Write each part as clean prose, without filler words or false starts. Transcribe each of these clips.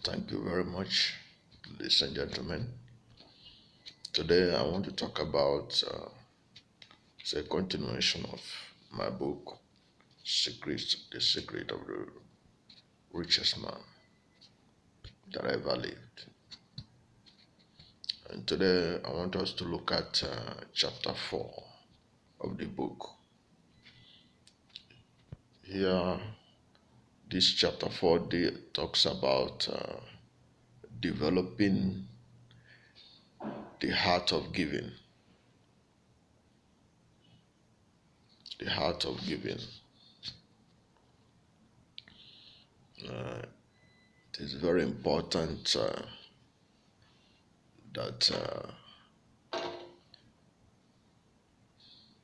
Thank you very much, ladies and gentlemen. Today I want to talk about it's a continuation of my book, The Secret of the Richest Man that I ever lived. And today I want us to look at chapter 4 of the book. Here, this chapter 4 talks about developing the heart of giving. The heart of giving. It is very important that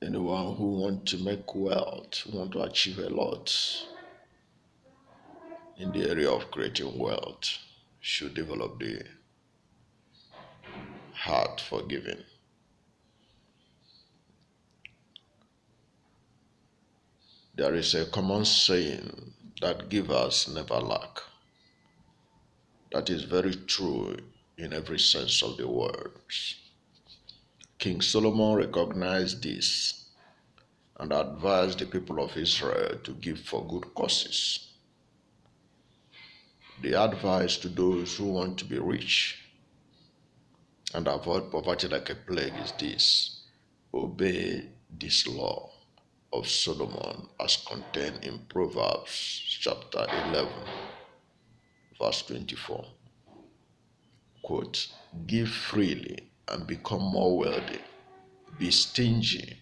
anyone who wants to make wealth, who want to achieve a lot in the area of creating wealth, should develop the heart for giving. There is a common saying that givers never lack. That is very true in every sense of the word. King Solomon recognized this and advised the people of Israel to give for good causes. The advice to those who want to be rich and avoid poverty like a plague is this: obey this law of Solomon as contained in Proverbs chapter 11, verse 24. Quote, give freely and become more wealthy. Be stingy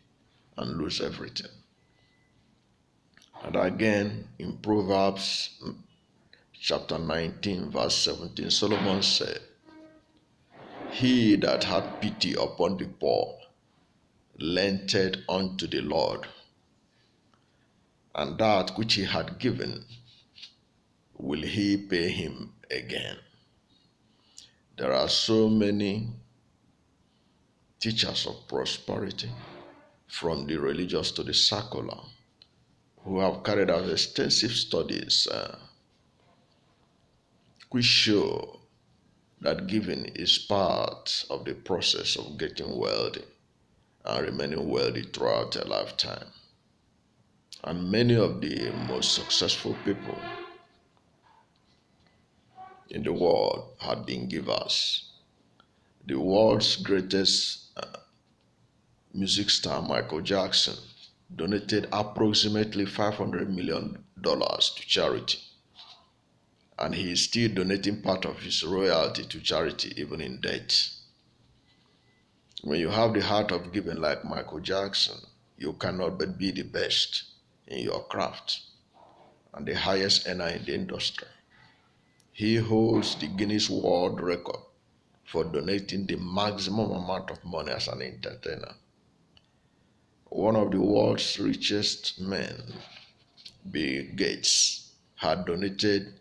and lose everything. And again in Proverbs chapter 19, verse 17, Solomon said, he that had pity upon the poor lent unto the Lord, and that which he had given will he pay him again. There are so many teachers of prosperity, from the religious to the secular, who have carried out extensive studies which show that giving is part of the process of getting wealthy and remaining wealthy throughout a lifetime. And many of the most successful people in the world had been givers. The world's greatest music star, Michael Jackson, donated approximately $500 million to charity. And he is still donating part of his royalty to charity, even in debt. When you have the heart of giving like Michael Jackson, you cannot but be the best in your craft and the highest earner in the industry. He holds the Guinness World Record for donating the maximum amount of money as an entertainer. One of the world's richest men, Bill Gates, had donated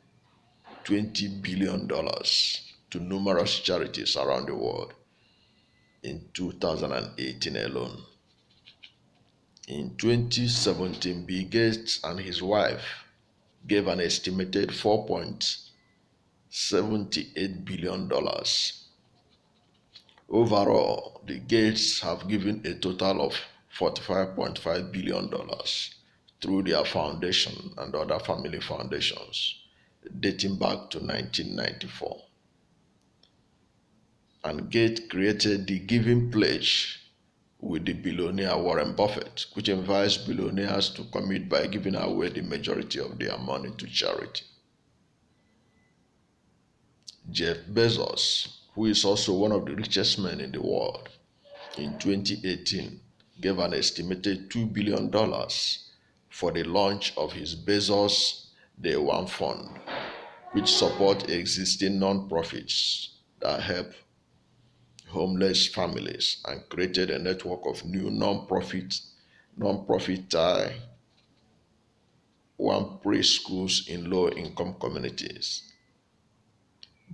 $20 billion to numerous charities around the world in 2018 alone. In 2017, Bill Gates and his wife gave an estimated $4.78 billion. Overall, the Gates have given a total of $45.5 billion through their foundation and other family foundations dating back to 1994. And Gates created the Giving Pledge with the billionaire Warren Buffett, which invites billionaires to commit by giving away the majority of their money to charity. Jeff Bezos, who is also one of the richest men in the world, in 2018 gave an estimated $2 billion for the launch of his Bezos Day One Fund, which supports existing non-profits that help homeless families, and created a network of new non-profit one preschools in low-income communities.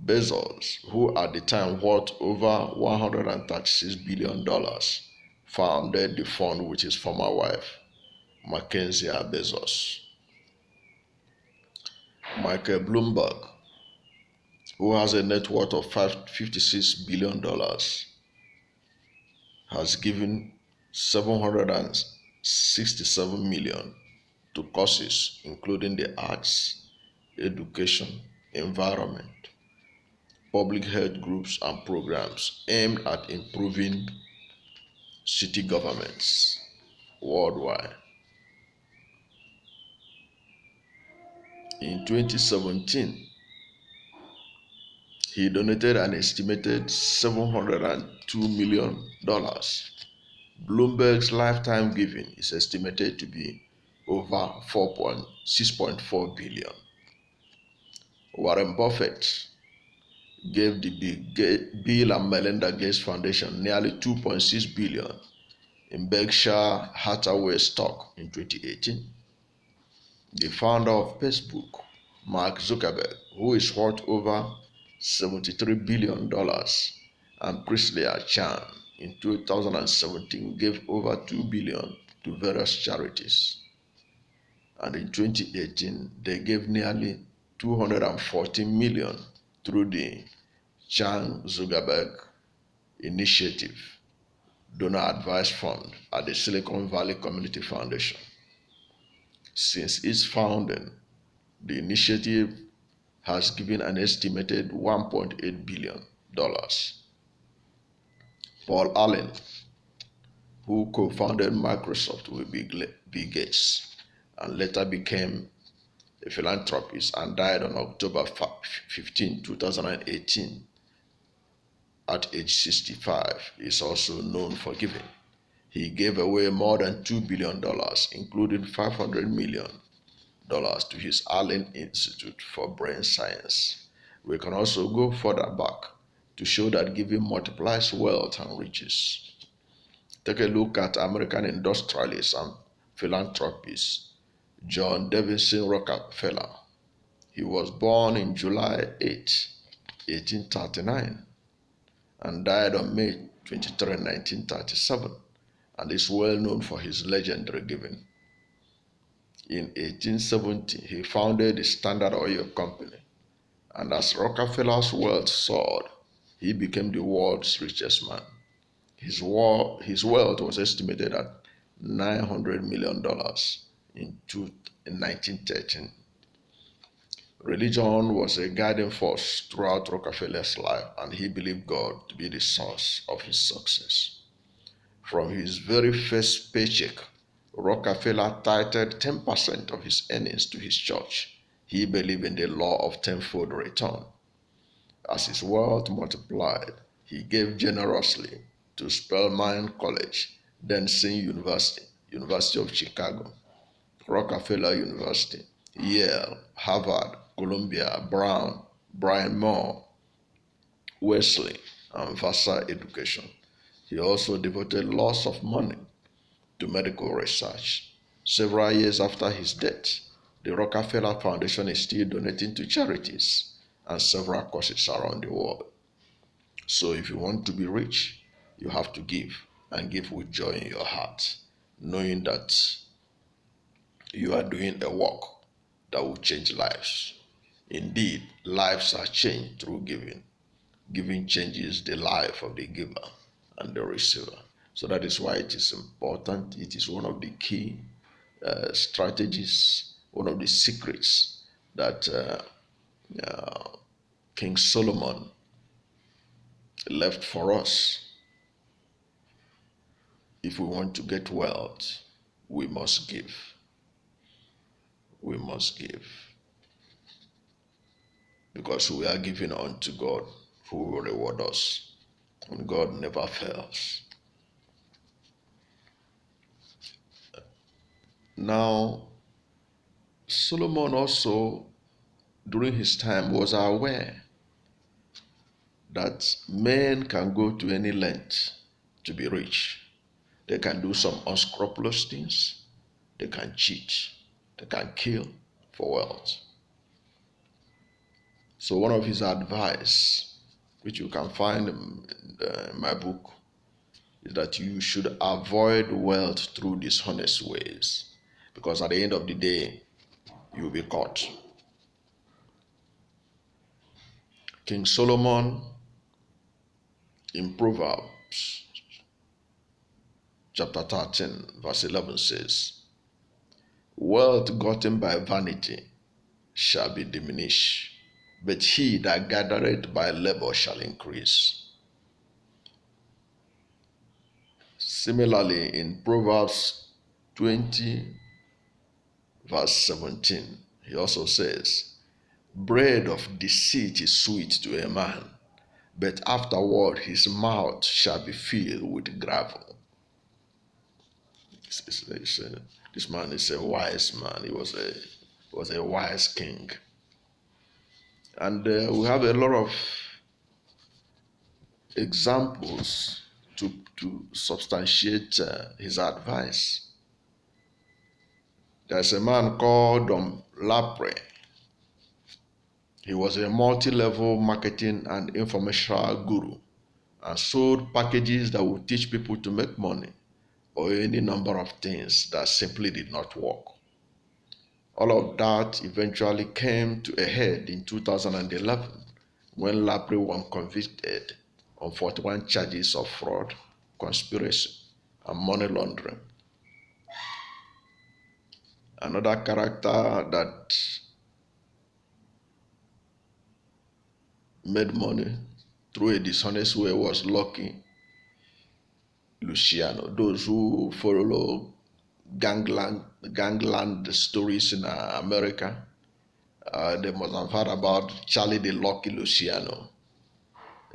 Bezos, who at the time worth over $136 billion, founded the fund with his former wife, Mackenzie Bezos. Michael Bloomberg, who has a net worth of $56 billion, has given 767 million to causes including the arts, education, environment, public health groups and programs aimed at improving city governments worldwide. In 2017, he donated an estimated $702 million. Bloomberg's lifetime giving is estimated to be over 6.4 billion. Warren Buffett gave the Bill and Melinda Gates Foundation nearly 2.6 billion in Berkshire Hathaway stock in 2018. The founder of Facebook, Mark Zuckerberg, who is worth over $73 billion, and Priscilla Chan in 2017 gave over 2 billion to various charities. And in 2018, they gave nearly 214 million through the Chan Zuckerberg Initiative Donor Advised Fund at the Silicon Valley Community Foundation. Since its founding, the initiative has given an estimated $1.8 billion. Paul Allen, who co-founded Microsoft with Bill Gates and later became a philanthropist and died on October 15, 2018 at age 65, is also known for giving. He gave away more than $2 billion, including $500 million to his Allen Institute for Brain Science. We can also go further back to show that giving multiplies wealth and riches. Take a look at American industrialist and philanthropist John Davidson Rockefeller. He was born in July 8, 1839 and died on May 23, 1937, and is well known for his legendary giving. In 1870, he founded the Standard Oil Company, and as Rockefeller's wealth soared, he became the world's richest man. His wealth was estimated at $900 million in 1913. Religion was a guiding force throughout Rockefeller's life, and he believed God to be the source of his success. From his very first paycheck, Rockefeller tithed 10% of his earnings to his church. He believed in the law of tenfold return. As his wealth multiplied, he gave generously to Spelman College, then Sing University, University of Chicago, Rockefeller University, Yale, Harvard, Columbia, Brown, Bryn Mawr, Wesley, and Vassar education. He also devoted lots of money to medical research. Several years after his death, the Rockefeller Foundation is still donating to charities and several causes around the world. So if you want to be rich, you have to give, and give with joy in your heart, knowing that you are doing a work that will change lives. Indeed, lives are changed through giving. Giving changes the life of the giver and the receiver. So that is why it is important. It is one of the key strategies, one of the secrets that King Solomon left for us. If we want to get wealth, we must give. We must give. Because we are giving unto God, who will reward us. And God never fails. Now, Solomon also, during his time, was aware that men can go to any length to be rich. They can do some unscrupulous things. They can cheat. They can kill for wealth. So one of his advice, which you can find in my book, is that you should avoid wealth through dishonest ways, because at the end of the day, you'll be caught. King Solomon in Proverbs chapter 13, verse 11 says, wealth gotten by vanity shall be diminished, but he that gathereth by labor shall increase. Similarly, in Proverbs 20, verse 17, he also says, bread of deceit is sweet to a man, but afterward his mouth shall be filled with gravel. This man is a wise man. He was a wise king. And we have a lot of examples to substantiate his advice. There's a man called Lapre. He was a multi-level marketing and informational guru and sold packages that would teach people to make money or any number of things that simply did not work. All of that eventually came to a head in 2011 when Lapre was convicted on 41 charges of fraud, conspiracy, and money laundering. Another character that made money through a dishonest way was Lucky Luciano. Those who follow gangland stories in America, they must have heard about Charlie the Lucky Luciano.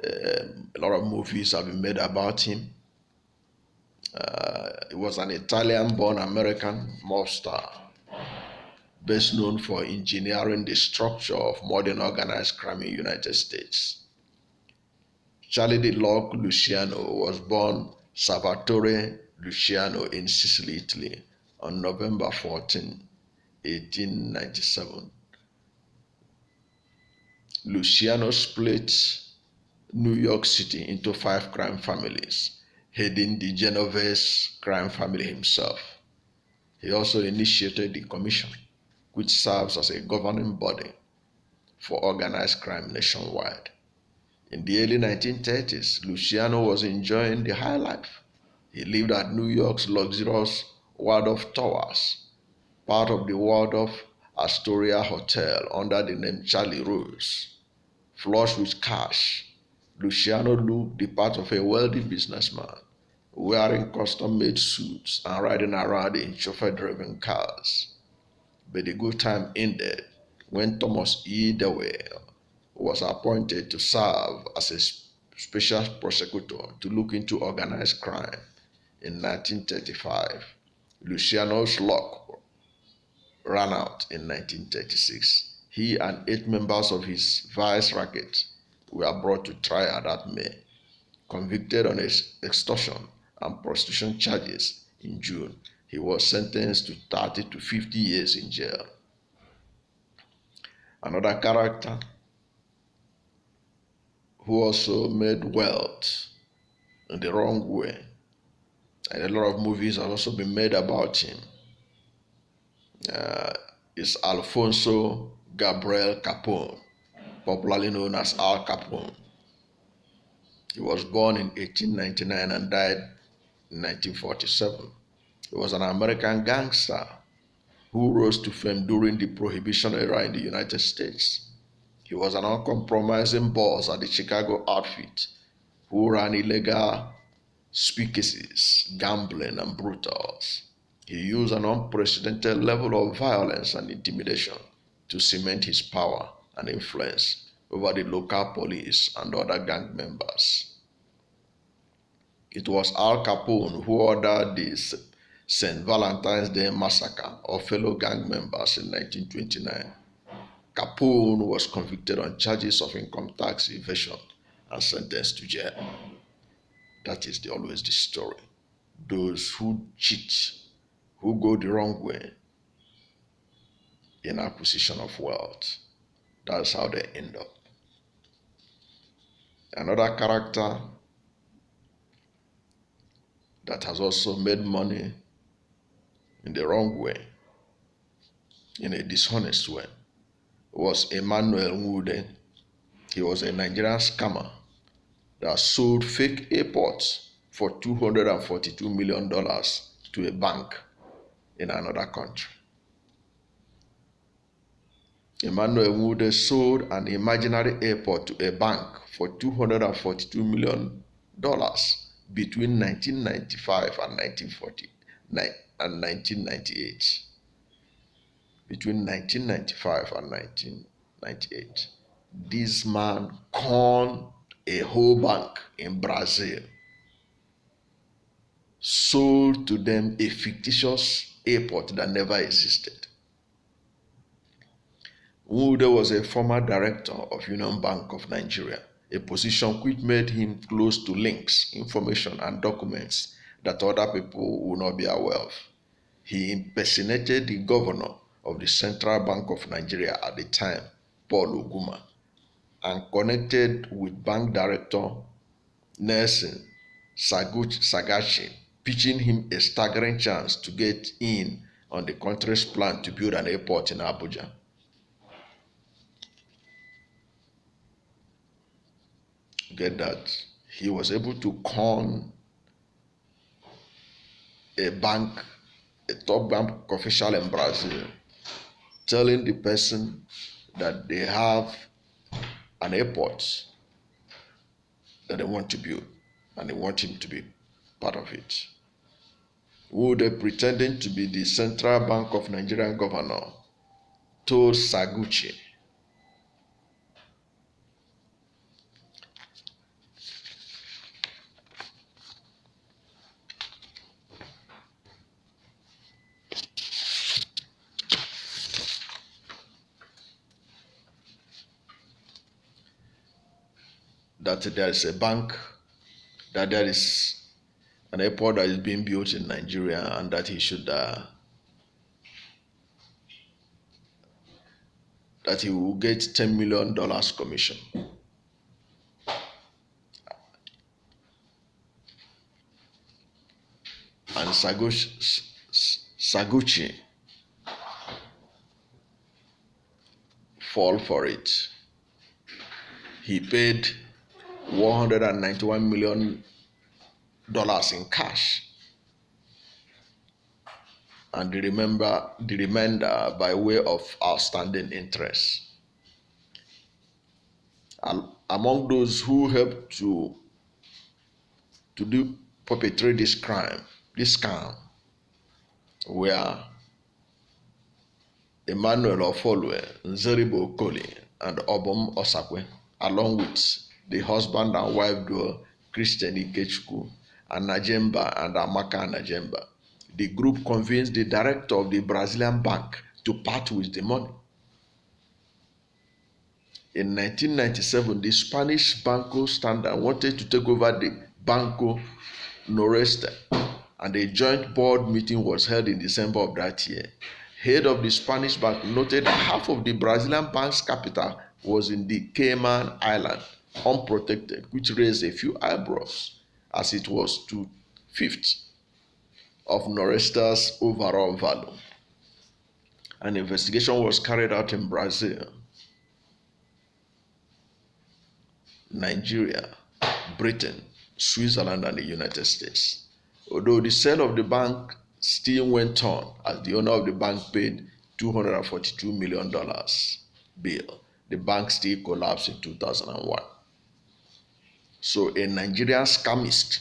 A lot of movies have been made about him. He was an Italian-born American mobster, best known for engineering the structure of modern organized crime in the United States. Charlie the Lucky Luciano was born Salvatore Luciano in Sicily, Italy, on November 14, 1897. Luciano split New York City into 5 crime families, heading the Genovese crime family himself. He also initiated the commission, which serves as a governing body for organized crime nationwide. In the early 1930s, Luciano was enjoying the high life. He lived at New York's luxurious Waldorf Towers, part of the Waldorf Astoria Hotel under the name Charlie Rose. Flush with cash, Luciano looked the part of a wealthy businessman, wearing custom-made suits and riding around in chauffeur-driven cars. But the good time ended when Thomas E. Dewey was appointed to serve as a special prosecutor to look into organized crime in 1935. Luciano's luck ran out in 1936. He and 8 members of his vice racket were brought to trial that May, convicted on extortion and prostitution charges in June. He was sentenced to 30 to 50 years in jail. Another character who also made wealth in the wrong way, and a lot of movies have also been made about him, is Alfonso Gabriel Capone, popularly known as Al Capone. He was born in 1899 and died in 1947. He was an American gangster who rose to fame during the Prohibition era in the United States. He was an uncompromising boss at the Chicago outfit who ran illegal speakeasies, gambling, and brothels. He used an unprecedented level of violence and intimidation to cement his power and influence over the local police and other gang members. It was Al Capone who ordered the St. Valentine's Day massacre of fellow gang members in 1929. Capone was convicted on charges of income tax evasion and sentenced to jail. That is always the story. Those who cheat, who go the wrong way in acquisition of wealth, that's how they end up. Another character that has also made money in the wrong way, in a dishonest way, was Emmanuel Nwude. He was a Nigerian scammer that sold fake airports for $242 million to a bank in another country. Emmanuel Nwude sold an imaginary airport to a bank for $242 million between 1995 and 1998. Between 1995 and 1998. This man conned a whole bank in Brazil, sold to them a fictitious airport that never existed. Nwude was a former director of Union Bank of Nigeria, a position which made him close to links, information, and documents that other people would not be aware of. He impersonated the governor of the Central Bank of Nigeria at the time, Paul Oguma, and connected with bank director Nelson Sagachi, pitching him a staggering chance to get in on the country's plan to build an airport in Abuja. Get that? He was able to con a top bank official in Brazil, telling the person that they have an airport that they want to build and they want him to be part of it. Nwude, pretending to be the Central Bank of Nigerian governor, told Saguchi that there is a bank, that there is an airport that is being built in Nigeria, and that he should that he will get $10 million commission. And Saguchi fall for it. He paid $191 million in cash, and the remainder by way of outstanding interest. Among those who helped to perpetrate this scam, were Emmanuel Ofolue, Nzeribo Okoli, and Obom Osakwe, along with the husband and wife duo Christian Ikechukwu and Najemba and Amaka Najemba. The group convinced the director of the Brazilian bank to part with the money. In 1997, the Spanish Banco Standard wanted to take over the Banco Noreste, and a joint board meeting was held in December of that year. Head of the Spanish bank noted that half of the Brazilian bank's capital was in the Cayman Islands, unprotected, which raised a few eyebrows, as it was 2/5 of Noresta's overall value. An investigation was carried out in Brazil, Nigeria, Britain, Switzerland, and the United States. Although the sale of the bank still went on, as the owner of the bank paid $242 million bill, the bank still collapsed in 2001. So a Nigerian scamist,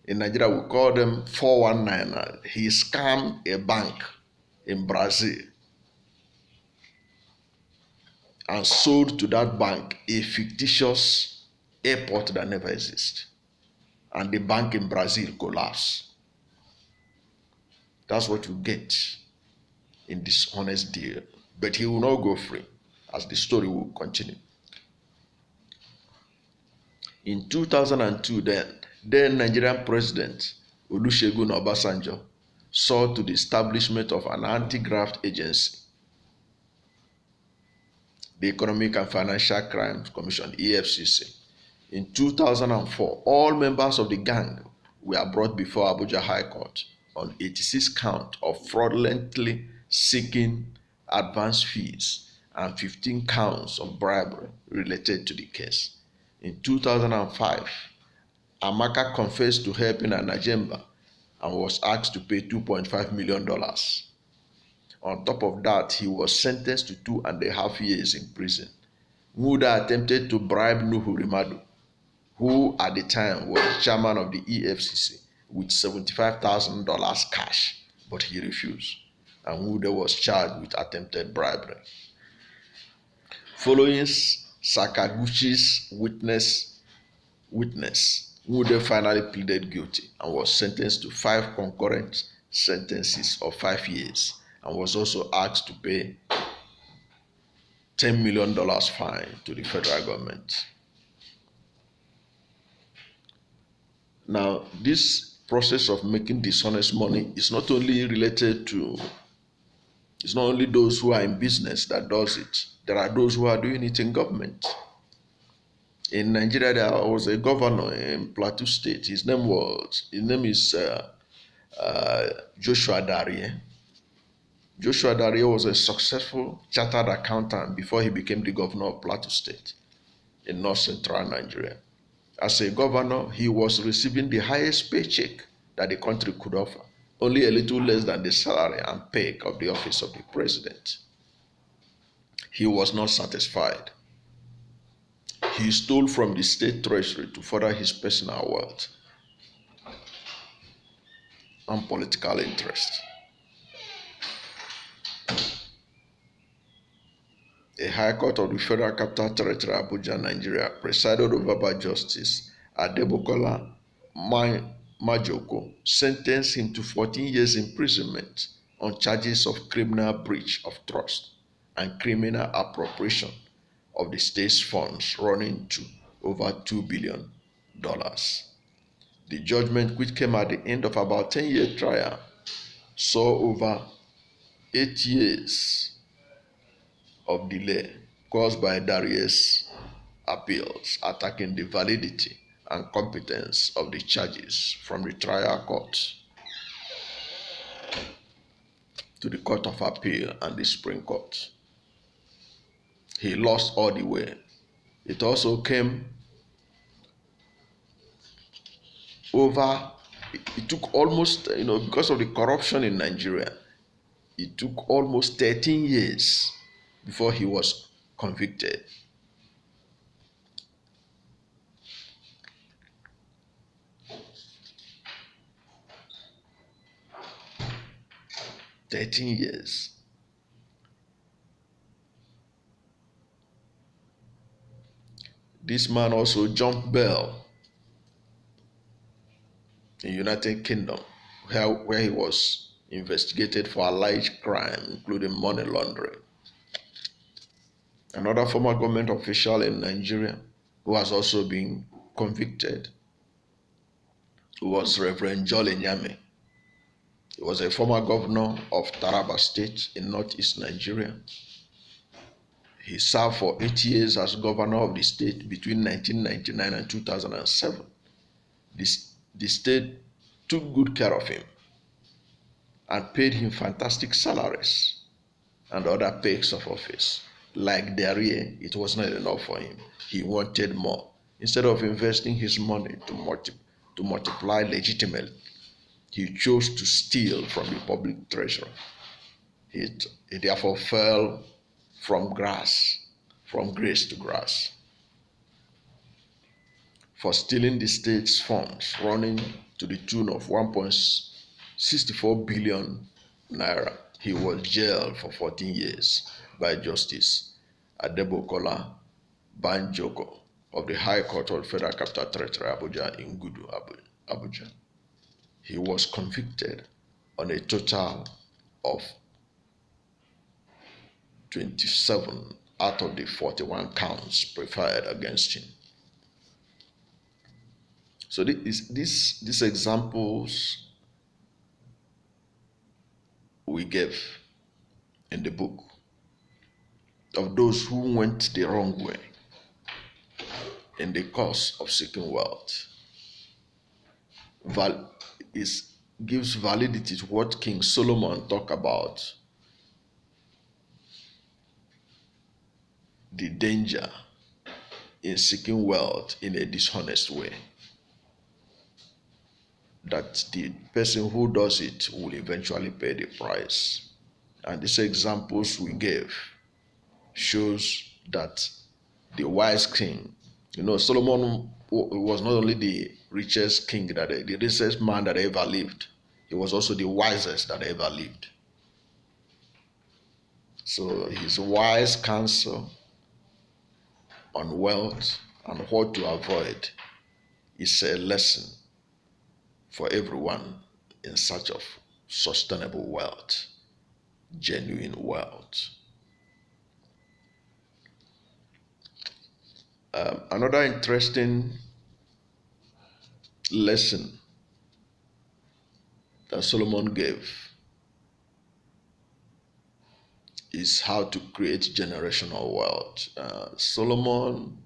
in Nigeria we call them 419, he scammed a bank in Brazil and sold to that bank a fictitious airport that never exists. And the bank in Brazil collapsed. That's what you get in this honest deal. But he will not go free, as the story will continue. In 2002, then Nigerian President Olusegun Obasanjo saw to the establishment of an anti-graft agency, the Economic and Financial Crimes Commission, EFCC. In 2004, all members of the gang were brought before Abuja High Court on 86 counts of fraudulently seeking advance fees and 15 counts of bribery related to the case. In 2005, Amaka confessed to helping an agenda and was asked to pay $2.5 million. On top of that, he was sentenced to 2.5 years in prison. Muda attempted to bribe Nuhu Rimadu, who at the time was chairman of the EFCC, with $75,000 cash, but he refused, and Muda was charged with attempted bribery. Following Sakaguchi's witness, Muda finally pleaded guilty and was sentenced to 5 concurrent sentences of 5 years, and was also asked to pay $10 million fine to the federal government. Now, this process of making dishonest money is not only related to, it's not only those who are in business that does it. There are those who are doing it in government. In Nigeria, there was a governor in Plateau State. His name is Joshua Darie. Joshua Darie was a successful chartered accountant before he became the governor of Plateau State in north central Nigeria. As a governor, he was receiving the highest paycheck that the country could offer, only a little less than the salary and pay of the office of the president. He was not satisfied. He stole from the state treasury to further his personal wealth and political interest. A High Court of the Federal Capital Territory, Abuja, Nigeria, presided over by Justice Adebokola Majoko, sentenced him to 14 years imprisonment on charges of criminal breach of trust and criminal appropriation of the state's funds running to over $2 billion. The judgment, which came at the end of about 10-year trial, saw over 8 years of delay caused by Darie's appeals attacking the validity and competence of the charges from the trial court to the Court of Appeal and the Supreme Court. He lost all the way. It also came over, it took almost, because of the corruption in Nigeria, it took almost 13 years before he was convicted. $13 years. This man also jumped bail in United Kingdom, where he was investigated for alleged crime, including money laundering. Another former government official in Nigeria who has also been convicted was Reverend Jolly Nyame. He was a former governor of Taraba State in northeast Nigeria. He served for 8 years as governor of the state between 1999 and 2007. The state took good care of him and paid him fantastic salaries and other perks of office. Like Darie, it was not enough for him. He wanted more. Instead of investing his money to multiply legitimately, he chose to steal from the public treasury. He therefore fell from grace to grass. For stealing the state's funds running to the tune of 1.64 billion naira, he was jailed for 14 years by Justice Adebokola Banjoko of the High Court of Federal Capital Territory, Abuja, in Gudu, Abuja. He was convicted on a total of 27 out of the 41 counts preferred against him. So these examples we gave in the book of those who went the wrong way in the course of seeking wealth gives validity to what King Solomon talked about the danger in seeking wealth in a dishonest way, that the person who does it will eventually pay the price. And these examples we gave shows that the wise king, Solomon was not only the richest king the richest man that ever lived, he was also the wisest that ever lived. So his wise counsel on wealth and what to avoid is a lesson for everyone in search of sustainable wealth, genuine wealth. Another interesting lesson that Solomon gave is how to create generational wealth. Solomon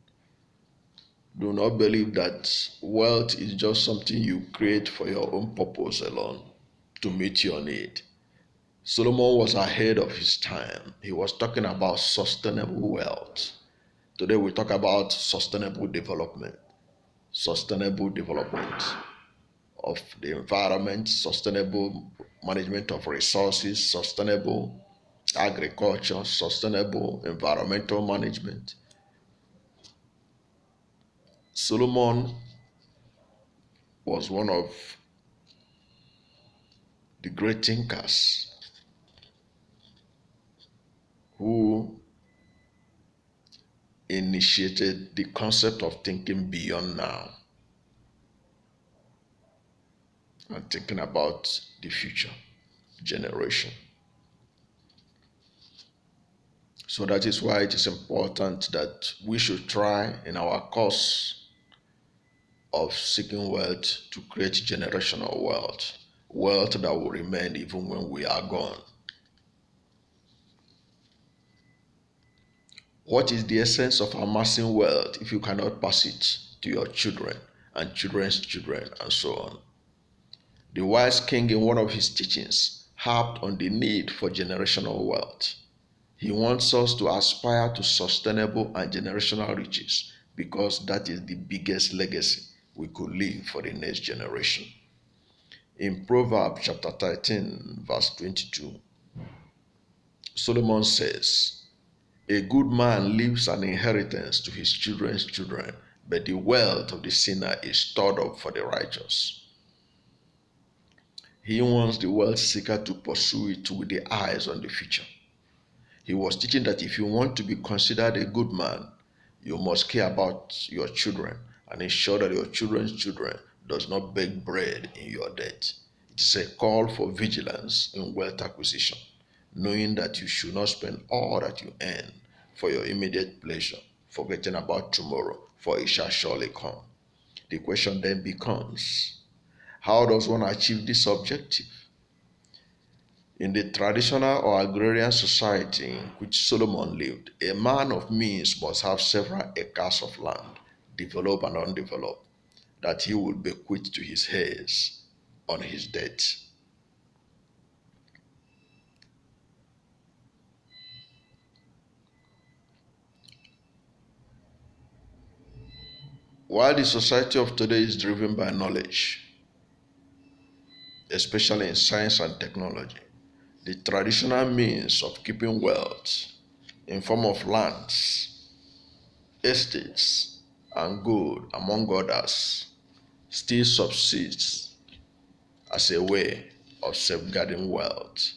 do not believe that wealth is just something you create for your own purpose alone to meet your need. Solomon was ahead of his time. He was talking about sustainable wealth. Today we talk about sustainable development of the environment, sustainable management of resources, sustainable agriculture, sustainable environmental management. Solomon was one of the great thinkers who initiated the concept of thinking beyond now and thinking about the future generation. So that is why it is important that we should try in our course of seeking wealth to create generational wealth, wealth that will remain even when we are gone. What is the essence of amassing wealth if you cannot pass it to your children and children's children and so on? The wise king, in one of his teachings, harped on the need for generational wealth. He wants us to aspire to sustainable and generational riches because that is the biggest legacy we could leave for the next generation. In Proverbs chapter 13, verse 22, Solomon says, "A good man leaves an inheritance to his children's children, but the wealth of the sinner is stored up for the righteous." He wants the wealth seeker to pursue it with the eyes on the future. He was teaching that if you want to be considered a good man, you must care about your children and ensure that your children's children does not beg bread in your debt. It is a call for vigilance in wealth acquisition, knowing that you should not spend all that you earn for your immediate pleasure, forgetting about tomorrow, for it shall surely come. The question then becomes, how does one achieve this objective? In the traditional or agrarian society in which Solomon lived, a man of means must have several acres of land, developed and undeveloped, that he would bequeath to his heirs on his death. While the society of today is driven by knowledge, especially in science and technology, the traditional means of keeping wealth in form of lands, estates, and gold, among others, still subsists as a way of safeguarding wealth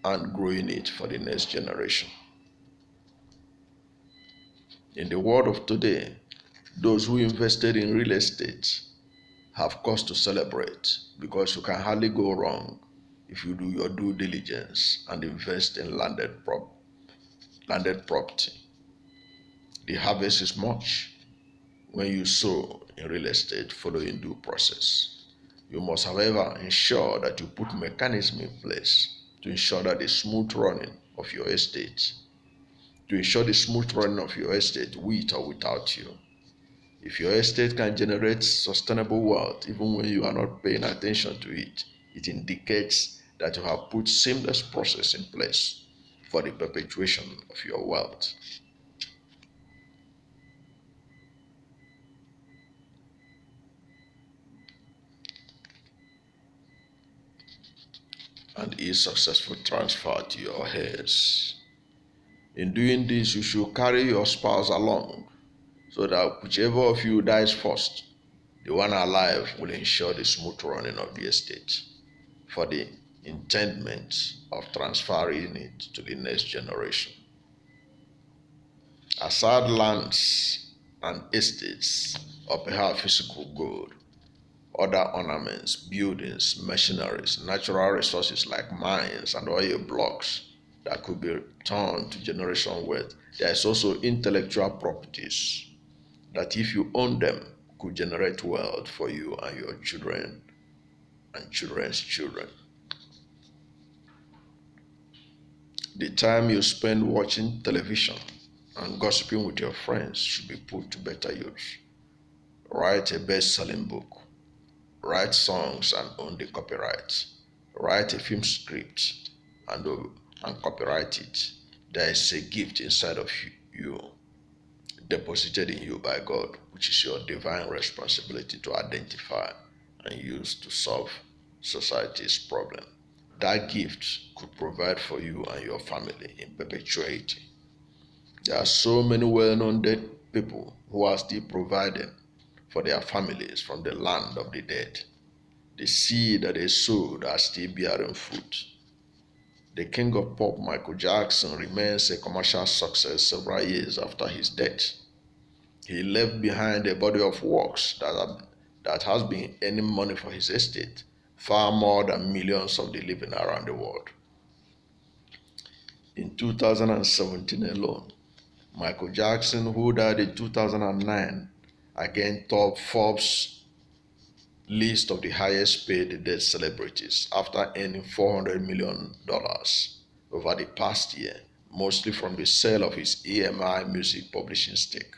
and growing it for the next generation. In the world of today, those who invested in real estate have cause to celebrate because you can hardly go wrong if you do your due diligence and invest in landed property. The harvest is much when you sow in real estate following due process. You must, however, ensure that you put mechanism in place to ensure that the smooth running of your estate, with or without you. If your estate can generate sustainable wealth even when you are not paying attention to it, it indicates that you have put seamless process in place for the perpetuation of your wealth. And is successful transfer to your heirs. In doing this, you should carry your spouse along so that whichever of you dies first, the one alive will ensure the smooth running of the estate for the intendment of transferring it to the next generation. Aside lands and estates, or perhaps physical gold, other ornaments, buildings, machineries, natural resources like mines and oil blocks that could be turned to generation wealth. There is also intellectual properties that if you own them could generate wealth for you and your children and children's children. The time you spend watching television and gossiping with your friends should be put to better use. Write a best-selling book. Write songs and own the copyright. Write a film script and copyright it. There is a gift inside of you, deposited in you by God, which is your divine responsibility to identify and use to solve society's problem. That gift could provide for you and your family in perpetuity. There are so many well-known dead people who are still providing for their families from the land of the dead. The seed that they sowed are still bearing fruit. The king of pop, Michael Jackson, remains a commercial success several years after his death. He left behind a body of works that has been earning money for his estate, far more than millions of the living around the world. In 2017 alone, Michael Jackson, who died in 2009, again topped Forbes' list of the highest paid dead celebrities after earning $400 million over the past year, mostly from the sale of his EMI music publishing stake.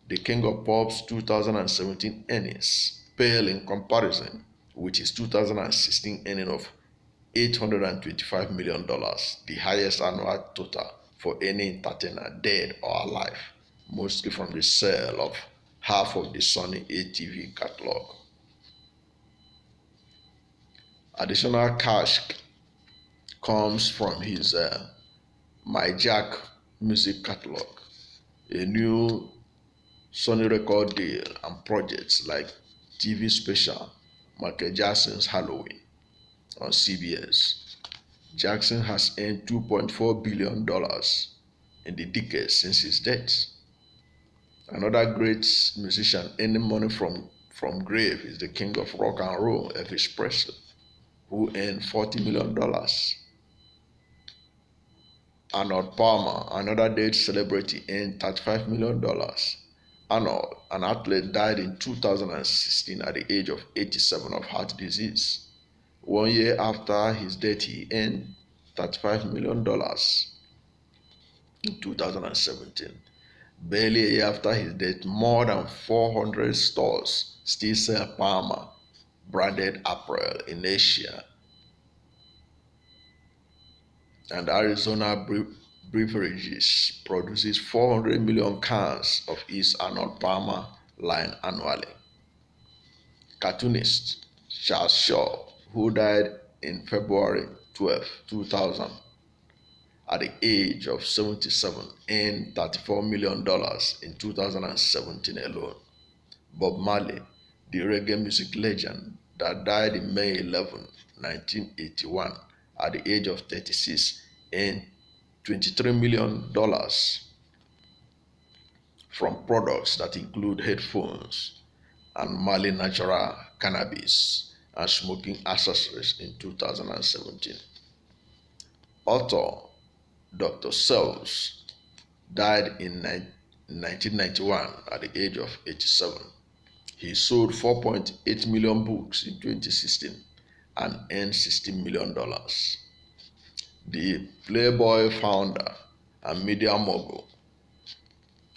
The king of pop's 2017 earnings pale in comparison with his 2016 earning of $825 million, the highest annual total for any entertainer dead or alive, mostly from the sale of half of the Sony ATV catalog. Additional cash comes from his My Jack music catalog, a new Sony record deal, and projects like TV special Michael Jackson's Halloween on CBS. Jackson has earned $2.4 billion in the decades since his death. Another great musician earning money from grave is the king of rock and roll, Elvis Presley, who earned $40 million. Arnold Palmer, another dead celebrity, earned $35 million. Arnold, an athlete, died in 2016 at the age of 87 of heart disease. 1 year after his death, he earned $35 million in 2017. Barely a year after his death, more than 400 stores still sell Palmer branded apparel in Asia. And Arizona Beverages produces 400 million cans of its Arnold Palmer line annually. Cartoonist Charles Shaw, who died in February 12, 2000, at the age of 77, earned $34 million in 2017 alone. Bob Marley, the reggae music legend that died in May 11, 1981, at the age of 36, earned $23 million from products that include headphones and Mali natural cannabis and smoking accessories in 2017. Author Dr. Seuss died in 1991 at the age of 87. He sold 4.8 million books in 2016 and earned $16 million. The Playboy founder and media mogul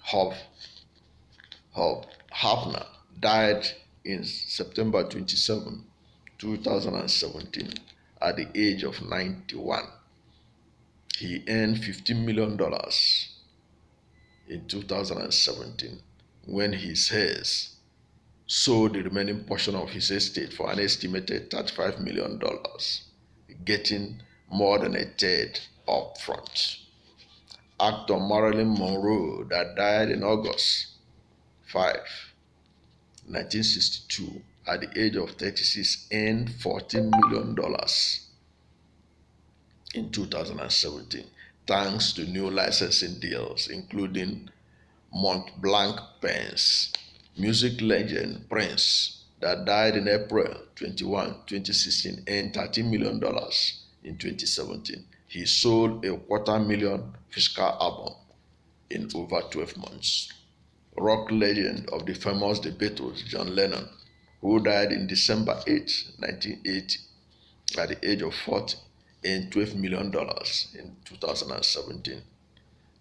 Hugh Hefner died in September 27, 2017 at the age of 91. He earned $15 million in 2017 when his heirs sold the remaining portion of his estate for an estimated $35 million, getting more than a third up front. Actor Marilyn Monroe, that died in August 5, 1962, at the age of 36, earned $14 million in 2017 thanks to new licensing deals, including Montblanc pens. Music legend Prince, that died in April 21, 2016, earned $13 million in 2017. He sold a quarter million physical albums in over 12 months. Rock legend of the famous The Beatles, John Lennon, who died in December 8, 1980, at the age of 40, earned $12 million in 2017.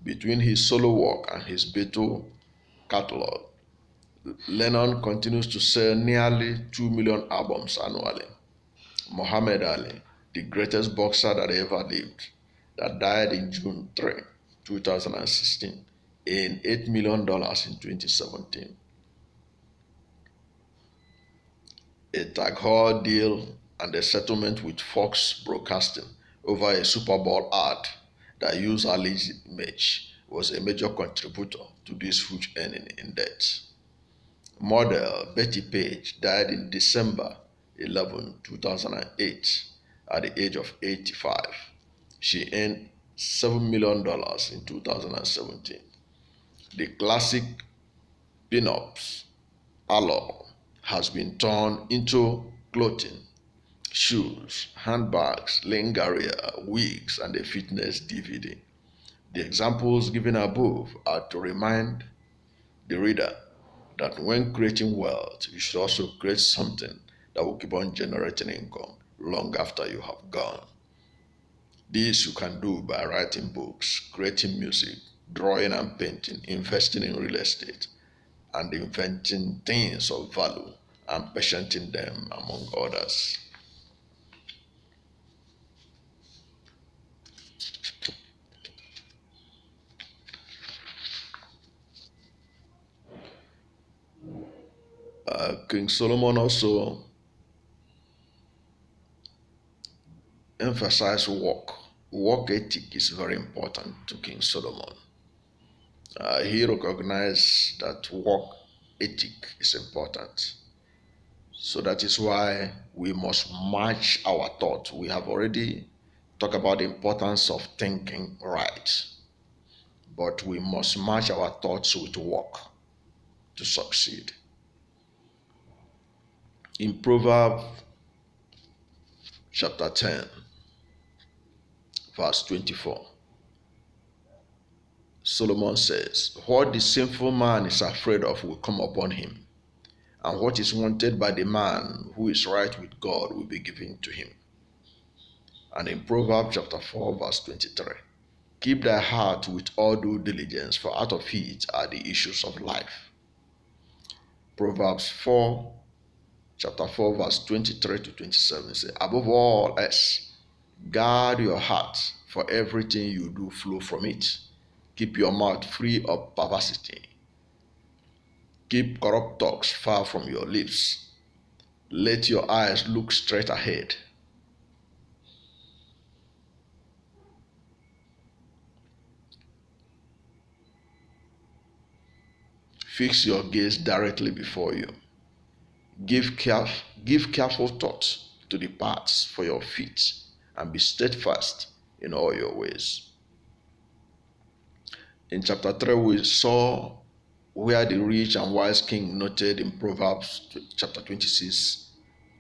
Between his solo work and his Beatle catalog, Lennon continues to sell nearly 2 million albums annually. Muhammad Ali, the greatest boxer that ever lived, that died in June 3, 2016, earned $8 million in 2017. A tag heuer deal and a settlement with Fox Broadcasting over a Super Bowl ad that used Ali's image was a major contributor to this huge earning in debt. Model Betty Page died in December 11, 2008, at the age of 85. She earned $7 million in 2017. The classic pin-ups allure has been turned into clothing, shoes, handbags, lingerie, wigs, and a fitness DVD. The examples given above are to remind the reader that when creating wealth, you should also create something that will keep on generating income long after you have gone. This you can do by writing books, creating music, drawing and painting, investing in real estate, and inventing things of value and patenting them, among others. King Solomon also emphasized work. Work ethic is very important to King Solomon. He recognized that work ethic is important. So that is why we must match our thoughts. We have already talked about the importance of thinking right, but we must match our thoughts with work to succeed. In Proverbs chapter 10, verse 24, Solomon says, "What the sinful man is afraid of will come upon him, and what is wanted by the man who is right with God will be given to him." And in Proverbs chapter 4, verse 23, "Keep thy heart with all due diligence, for out of it are the issues of life." Proverbs chapter 4, verse 23 to 27 says, "Above all else, guard your heart, for everything you do flow from it. Keep your mouth free of perversity. Keep corrupt talks far from your lips. Let your eyes look straight ahead. Fix your gaze directly before you. Give careful thought to the paths for your feet, and be steadfast in all your ways." In chapter 3, we saw where the rich and wise king noted in Proverbs chapter 26,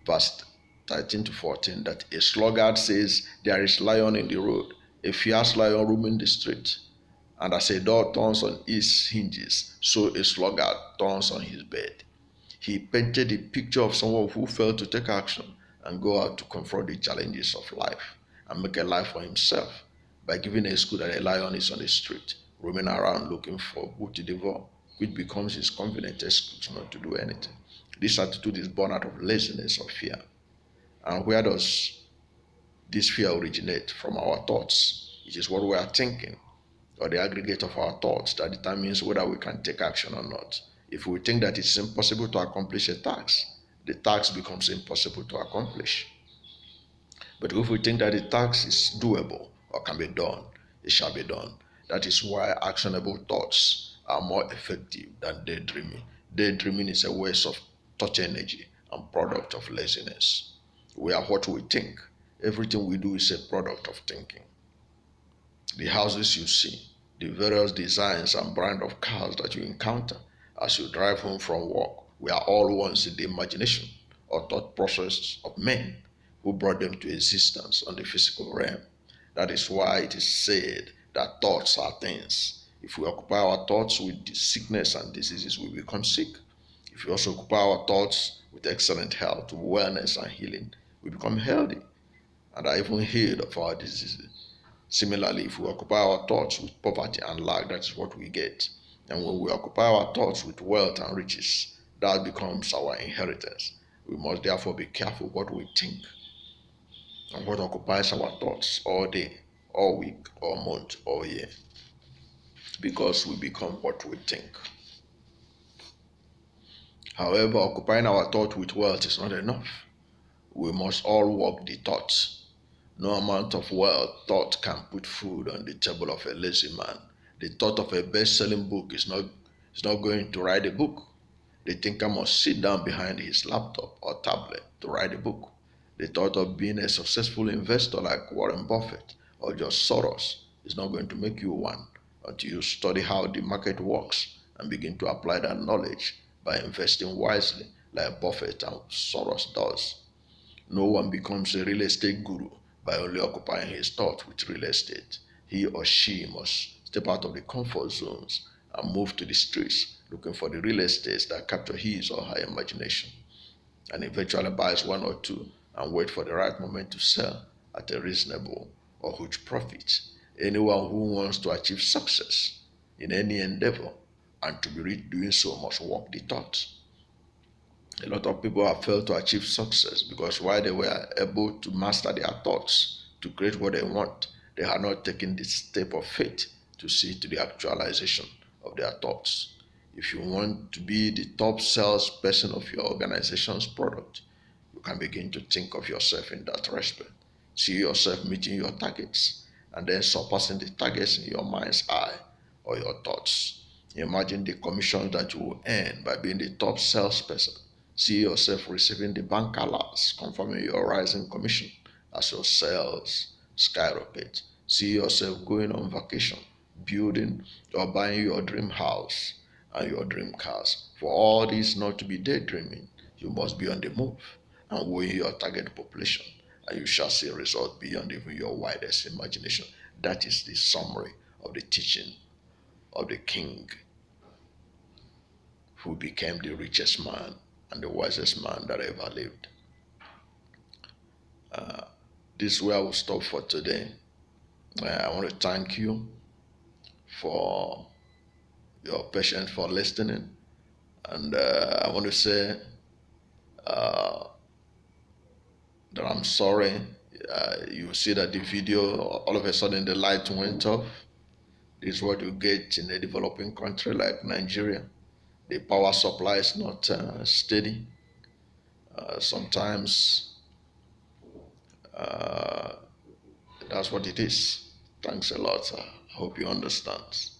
verse 13 to 14, that a sluggard says, "There is lion in the road, a fierce lion roaming the street. And as a door turns on its hinges, so a sluggard turns on his bed." He painted a picture of someone who failed to take action and go out to confront the challenges of life and make a life for himself by giving a excuse that a lion is on the street, roaming around looking for who to devour, which becomes his convenient excuse not to do anything. This attitude is born out of laziness or fear. And where does this fear originate? From our thoughts. It is what we are thinking or the aggregate of our thoughts that determines whether we can take action or not. If we think that it's impossible to accomplish a task, the task becomes impossible to accomplish. But if we think that the task is doable or can be done, it shall be done. That is why actionable thoughts are more effective than daydreaming. Daydreaming is a waste of thought energy and product of laziness. We are what we think. Everything we do is a product of thinking. The houses you see, the various designs and brand of cars that you encounter as you drive home from work, we are all once in the imagination or thought process of men who brought them to existence on the physical realm. That is why it is said that thoughts are things. If we occupy our thoughts with sickness and diseases, we become sick. If we also occupy our thoughts with excellent health, wellness, and healing, we become healthy and are even healed of our diseases. Similarly, if we occupy our thoughts with poverty and lack, that is what we get. And when we occupy our thoughts with wealth and riches, that becomes our inheritance. We must therefore be careful what we think and what occupies our thoughts all day, all week, all month, all year, because we become what we think. However, occupying our thought with wealth is not enough. We must all walk the thoughts. No amount of wealth thought can put food on the table of a lazy man. The thought of a best-selling book is not going to write a book. The thinker must sit down behind his laptop or tablet to write a book. The thought of being a successful investor like Warren Buffett or George Soros is not going to make you one until you study how the market works and begin to apply that knowledge by investing wisely like Buffett and Soros does. No one becomes a real estate guru by only occupying his thoughts with real estate. He or she must step out of the comfort zones and move to the streets looking for the real estates that capture his or her imagination and eventually buys one or two and wait for the right moment to sell at a reasonable or huge profit. Anyone who wants to achieve success in any endeavor and to be rich doing so must walk the thoughts. A lot of people have failed to achieve success because while they were able to master their thoughts to create what they want, they had not taken the step of faith to see to the actualization of their thoughts. If you want to be the top salesperson of your organization's product, you can begin to think of yourself in that respect. See yourself meeting your targets and then surpassing the targets in your mind's eye or your thoughts. Imagine the commissions that you will earn by being the top salesperson. See yourself receiving the bank alerts confirming your rising commission as your sales skyrocket. See yourself going on vacation, building or buying your dream house and your dream cars. For all this not to be daydreaming, you must be on the move and weigh your target population, and you shall see results beyond even your widest imagination. That is the summary of the teaching of the king who became the richest man and the wisest man that ever lived. This is where I will stop for today. I want to thank you for your patience for listening, and I want to say that I'm sorry. You see that the video, all of a sudden the light went off. This is what you get in a developing country like Nigeria. The power supply is not steady. Sometimes that's what it is. Thanks a lot, sir. I hope you understand.